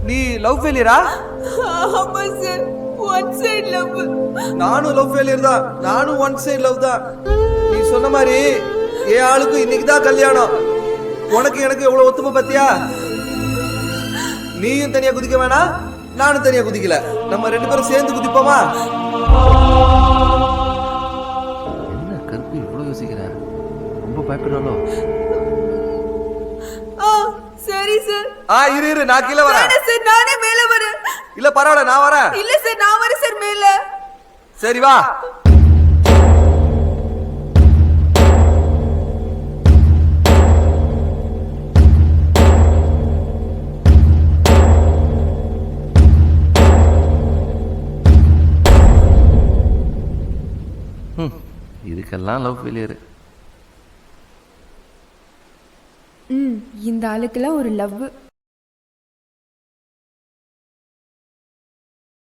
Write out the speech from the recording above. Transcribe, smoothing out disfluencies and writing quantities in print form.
நீ லவ் ஃபெயிலியரா? ஆமா sir, one side love. நானும் லவ் ஃபெயிலியர் தான். நானும் ஒன் சைடு லவ் தான். நீ சொன்ன மாதிரி என் ஆளுக்கும் இன்னைக்கு தான் கல்யாணம். உனக்கு எனக்கு எவ்வளவு ஒத்துமை பத்தியா? நீயும் தனியா குதிக்க வேணாம், நானும் தனியா குதிக்கல. நம்ம ரெண்டு பேரும் சேர்ந்து குதிப்போமா? என்ன கருப்பு இவ்வளவு யோசிக்கிற? ரொம்ப பயப்படுறாளோ? சரி சார். இரு இரு, நான் கீழே வரேன். சார் நானே மேல வரேன். இல்ல பரவாயில்ல, நான் வரேன். இல்ல சார், நான் வரேன் சார் மேல. சரி வா. இதுக்கெல்லாம் லவ் ஃபெயிலியர். இந்த ஆளுக்கெல்லாம் ஒரு லவ்.